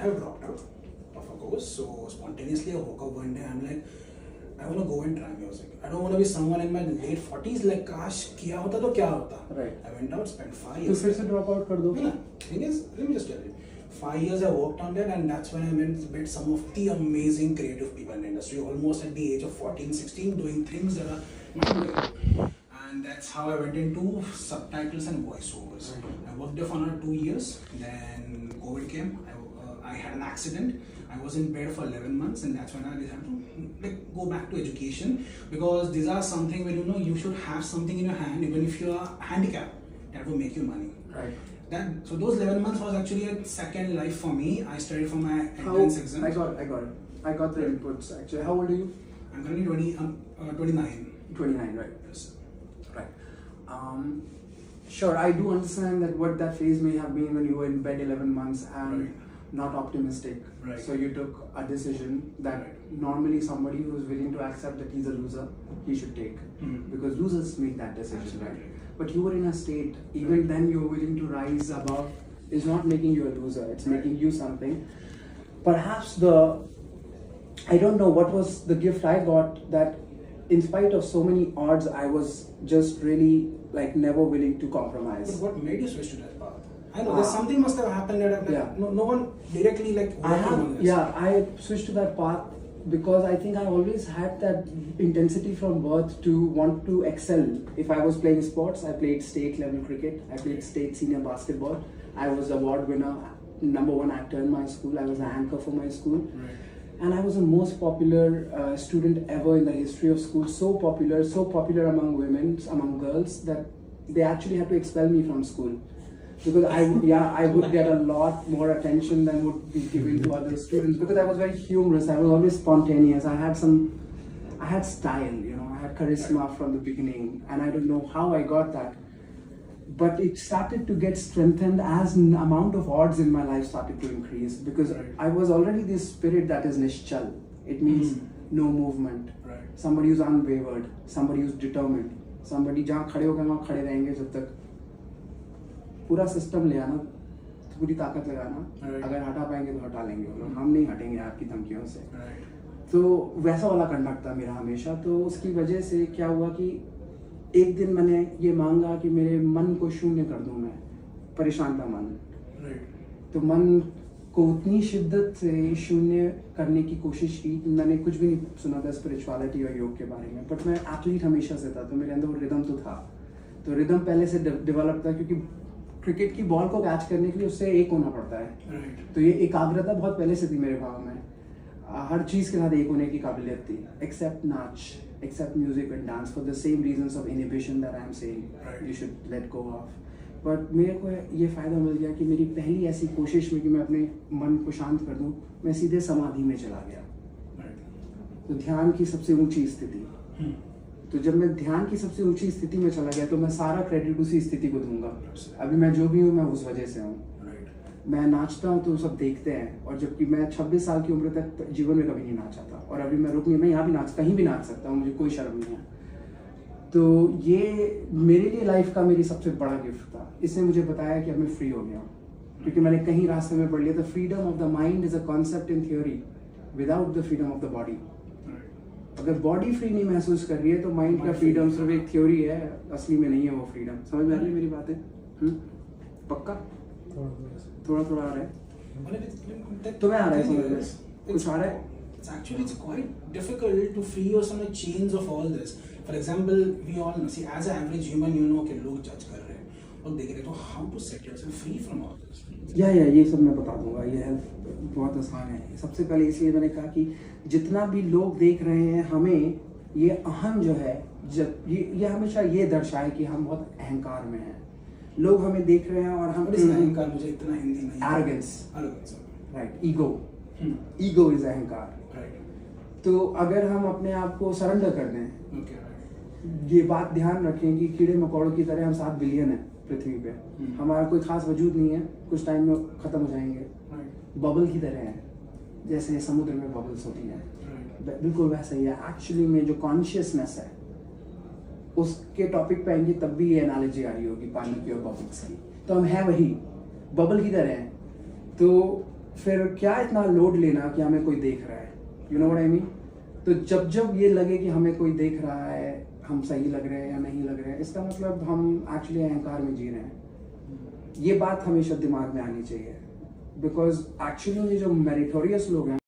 have dropped out of a course. So spontaneously I woke up one day, I'm like, I want to go and try music. I don't want to be someone in my late 40s like काश किया होता तो क्या होता. Right. I went out, spent 5 तो years. फिर से drop out कर दो. No, thing is, let me just tell you. 5 years I worked on that, and that's when I met some of the amazing creative people in the industry. Almost at the age of 14, 16, doing things that are mind-blowing. And that's how I went into subtitles and voiceovers. I worked there for another 2 years. Then COVID came. I had an accident. I was in bed for 11 months, and that's when I decided to go back to education, because these are something where you should have something in your hand, even if you are handicapped, that will make you money. Right. So those 11 months was actually a second life for me. I studied for my entrance exam. I got it. I got the inputs actually. How old are you? I'm currently 29. 29, right? Yes. Right. Sure, I do understand that what that phase may have been when you were in bed 11 months and not optimistic. Right. So you took a decision that normally somebody who is willing to accept that he's a loser, he should take. Because losers make that decision, right? But you were in a state, even then you were willing to rise above. It's not making you a loser, it's making you something. Perhaps I don't know what was the gift I got, that in spite of so many odds, I was just really like never willing to compromise. But what made you switch to that path? I know there's something must have happened that no one directly like. I switched to that path because I think I always had that intensity from birth to want to excel. If I was playing sports, I played state level cricket, I played state senior basketball, I was award winner, #1 actor in my school, I was an anchor for my school. Right. And I was the most popular student ever in the history of school. So popular among women, among girls, that they actually had to expel me from school. Because I would get a lot more attention than would be given to other students. Because I was very humorous, I was always spontaneous. I had style, I had charisma from the beginning, and I don't know how I got that. But it started to get strengthened as the amount of odds in my life started to increase, because I was already this spirit that is nishchal. It means no movement. Right. Somebody who's unwavered, somebody who's determined, somebody जहाँ खड़े होकर वहाँ खड़े रहेंगे जब तक. पूरा system ले आना, पूरी ताकत लगाना, अगर हटा पाएंगे तो हटा लेंगे, हम नहीं हटेंगे आपकी धमकियों से. तो वैसा वाला कंडक्ट था मेरा हमेशा. तो उसकी वजह से क्या हुआ कि एक दिन मैंने ये मांगा कि मेरे मन को शून्य कर दूं, मैं परेशान था मन. तो मन को उतनी शिद्दत से शून्य करने की कोशिश की. मैंने कुछ भी नहीं सुना था स्पिरिचुअलिटी और योग के बारे में, बट मैं एथलीट हमेशा से था, तो मेरे अंदर वो रिदम तो था. तो रिदम पहले से डेवलप था, क्योंकि क्रिकेट की बॉल को कैच करने के लिए उससे एक होना पड़ता है. तो ये एकाग्रता बहुत पहले से थी मेरे भाव में. हर चीज़ के साथ एक होने की काबिलियत थी, एक्सेप्ट नाच, except music and dance, for the same reasons of inhibition that I am saying you should let go off. But मेरे को ये फ़ायदा मिल गया कि मेरी पहली ऐसी कोशिश में कि मैं अपने मन को शांत कर दूं, मैं सीधे समाधि में चला गया. तो ध्यान की सबसे ऊंची स्थिति. तो जब मैं ध्यान की सबसे ऊंची स्थिति में चला गया, तो मैं सारा क्रेडिट उसी स्थिति को दूंगा. अभी मैं जो भी हूँ, मैं उस वजह से हूँ. मैं नाचता हूँ तो सब देखते हैं, और जबकि मैं 26 साल की उम्र तक जीवन में कभी नहीं नाचा था, और अभी मैं मैं यहाँ भी कहीं भी नाच सकता हूँ, मुझे कोई शर्म नहीं है. तो ये मेरे लिए लाइफ का मेरी सबसे बड़ा गिफ्ट था. इसने मुझे बताया कि अब मैं फ्री हो गया हूँ, क्योंकि मैंने कहीं रास्ते में पढ़ लिया था, freedom of the mind is a concept in theory without the freedom of the body. अगर बॉडी फ्री नहीं महसूस कर रही है, तो माइंड का फ्रीडम सिर्फ एक थ्योरी है, असली में नहीं है वो फ्रीडम. समझ में आ रही है मेरी बातें? पक्का थोड़ा थोड़ा आ रहा है, तुम्हें आ रहा है समझ में? कुछ आ रहा है? Actually, it's quite difficult to free yourself from the chains of all this. For example, we all know, see, as an average human, कि लोग जज कर रहे हैं और देख रहे हैं, तो how to set yourself free from all this? ये सब मैं बता दूंगा. ये हेल्प बहुत आसान है. सबसे पहले इसलिए मैंने कहा कि जितना भी लोग देख रहे हैं, हमें ये अहम जो है, जब ये हमेशा ये दर्शाए कि हम बहुत अहंकार में हैं. लोग हमें देख रहे हैं और हम अहंकार, मुझे इतना हिंदी नहीं. Arrogance, right. ईगो इज अहंकार. तो अगर हम अपने आप को सरेंडर कर दें, ये बात ध्यान रखें कि कीड़े मकोड़ों की तरह हम 7 बिलियन हैं पृथ्वी पे. हमारा कोई खास वजूद नहीं है, कुछ टाइम में खत्म हो जाएंगे. बबल की तरह है, जैसे समुद्र में बबल्स होती हैं, बिल्कुल वैसा ही है. एक्चुअली में जो कॉन्शियसनेस है, उसके टॉपिक पे आएंगे तब भी ये एनालॉजी आ रही होगी पानी की और बबल्स की. तो हम हैं वही बबल की तरह हैं. तो फिर क्या इतना लोड लेना कि हमें कोई देख रहा है, you know what I mean. तो जब जब ये लगे कि हमें कोई देख रहा है, हम सही लग रहे हैं या नहीं लग रहे हैं, इसका मतलब हम एक्चुअली अहंकार में जी रहे हैं। ये बात हमेशा दिमाग में आनी चाहिए, बिकॉज एक्चुअली ये जो मेरिटोरियस लोग हैं